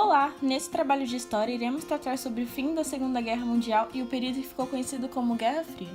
Olá! Nesse trabalho de história, iremos tratar sobre o fim da Segunda Guerra Mundial e o período que ficou conhecido como Guerra Fria.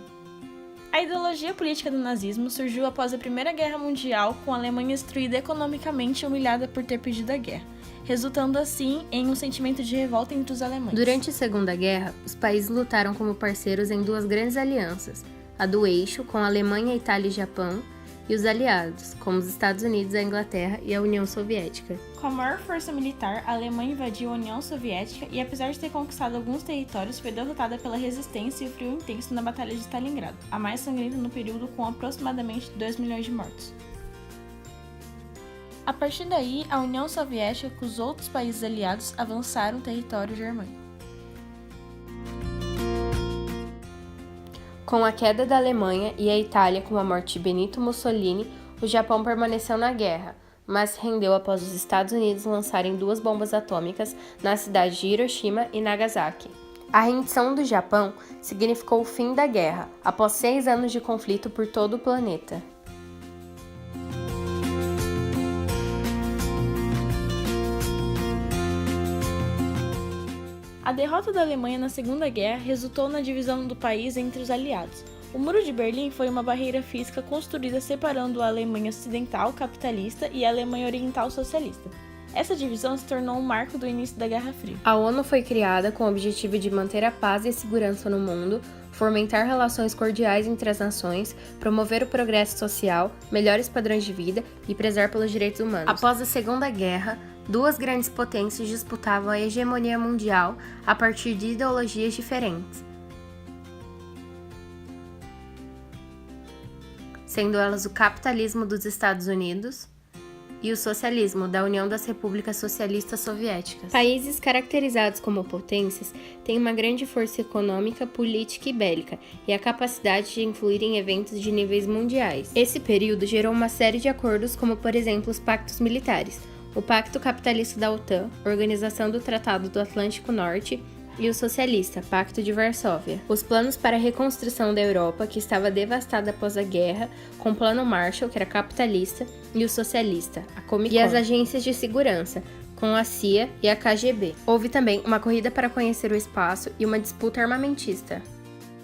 A ideologia política do nazismo surgiu após a Primeira Guerra Mundial, com a Alemanha destruída economicamente e humilhada por ter pedido a guerra, resultando assim em um sentimento de revolta entre os alemães. Durante a Segunda Guerra, os países lutaram como parceiros em duas grandes alianças, a do Eixo, com a Alemanha, Itália e Japão, e os aliados, como os Estados Unidos, a Inglaterra e a União Soviética. Com a maior força militar, a Alemanha invadiu a União Soviética e, apesar de ter conquistado alguns territórios, foi derrotada pela resistência e o frio intenso na Batalha de Stalingrado, a mais sangrenta no período, com aproximadamente 2 milhões de mortos. A partir daí, a União Soviética com os outros países aliados avançaram o território germânico. Com a queda da Alemanha e a Itália com a morte de Benito Mussolini, o Japão permaneceu na guerra, mas se rendeu após os Estados Unidos lançarem 2 bombas atômicas na cidade de Hiroshima e Nagasaki. A rendição do Japão significou o fim da guerra, após 6 anos de conflito por todo o planeta. A derrota da Alemanha na Segunda Guerra resultou na divisão do país entre os aliados. O Muro de Berlim foi uma barreira física construída separando a Alemanha Ocidental capitalista e a Alemanha Oriental socialista. Essa divisão se tornou um marco do início da Guerra Fria. A ONU foi criada com o objetivo de manter a paz e a segurança no mundo, fomentar relações cordiais entre as nações, promover o progresso social, melhores padrões de vida e prezar pelos direitos humanos. Após a Segunda Guerra, 2 grandes potências disputavam a hegemonia mundial a partir de ideologias diferentes, sendo elas o capitalismo dos Estados Unidos e o socialismo da União das Repúblicas Socialistas Soviéticas. Países caracterizados como potências têm uma grande força econômica, política e bélica e a capacidade de influir em eventos de níveis mundiais. Esse período gerou uma série de acordos, como por exemplo os pactos militares, o Pacto Capitalista da OTAN, Organização do Tratado do Atlântico Norte, e o Socialista, Pacto de Varsóvia. Os planos para a reconstrução da Europa, que estava devastada após a guerra, com o Plano Marshall, que era capitalista, e o Socialista, a Comecon, e as agências de segurança, com a CIA e a KGB. Houve também uma corrida para conhecer o espaço e uma disputa armamentista.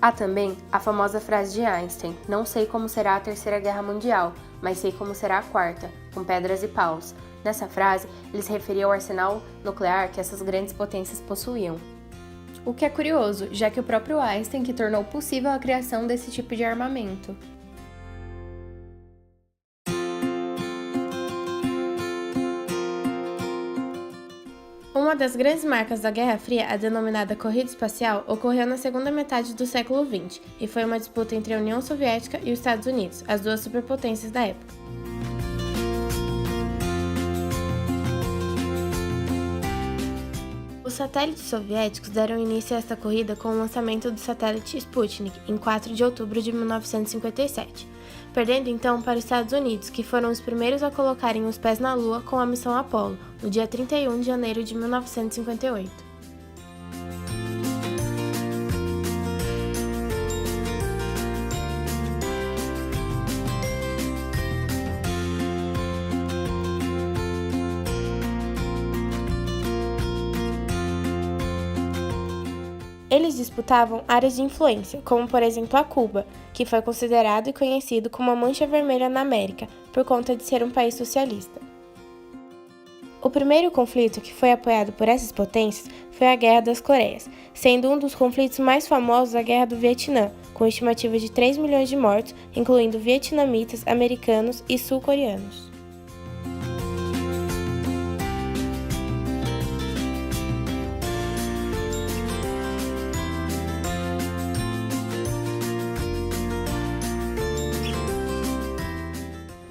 Há também a famosa frase de Einstein: "Não sei como será a Terceira Guerra Mundial, mas sei como será a Quarta, com pedras e paus." Nessa frase, ele se referia ao arsenal nuclear que essas grandes potências possuíam. O que é curioso, já que o próprio Einstein que tornou possível a criação desse tipo de armamento. Uma das grandes marcas da Guerra Fria, a denominada Corrida Espacial, ocorreu na segunda metade do século XX e foi uma disputa entre a União Soviética e os Estados Unidos, as 2 superpotências da época. Os satélites soviéticos deram início a esta corrida com o lançamento do satélite Sputnik em 4 de outubro de 1957, perdendo então para os Estados Unidos, que foram os primeiros a colocarem os pés na Lua com a missão Apollo, no dia 31 de janeiro de 1958. Eles disputavam áreas de influência, como por exemplo a Cuba, que foi considerado e conhecido como a Mancha Vermelha na América, por conta de ser um país socialista. O primeiro conflito que foi apoiado por essas potências foi a Guerra das Coreias, sendo um dos conflitos mais famosos a Guerra do Vietnã, com estimativa de 3 milhões de mortos, incluindo vietnamitas, americanos e sul-coreanos.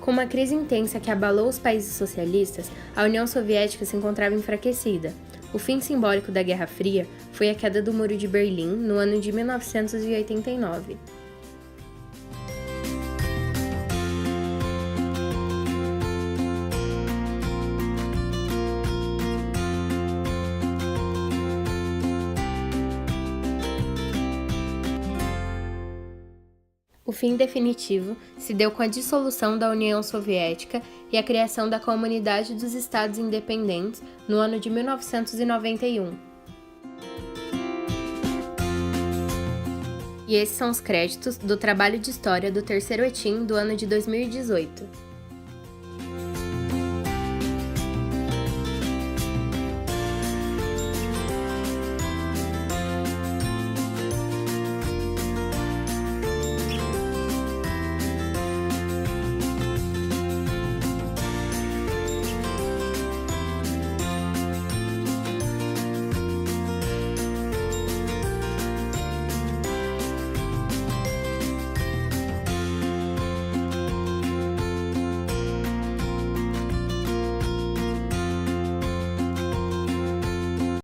Com uma crise intensa que abalou os países socialistas, a União Soviética se encontrava enfraquecida. O fim simbólico da Guerra Fria foi a queda do Muro de Berlim no ano de 1989. O fim definitivo se deu com a dissolução da União Soviética e a criação da Comunidade dos Estados Independentes no ano de 1991. E esses são os créditos do trabalho de história do terceiro ETIM do ano de 2018.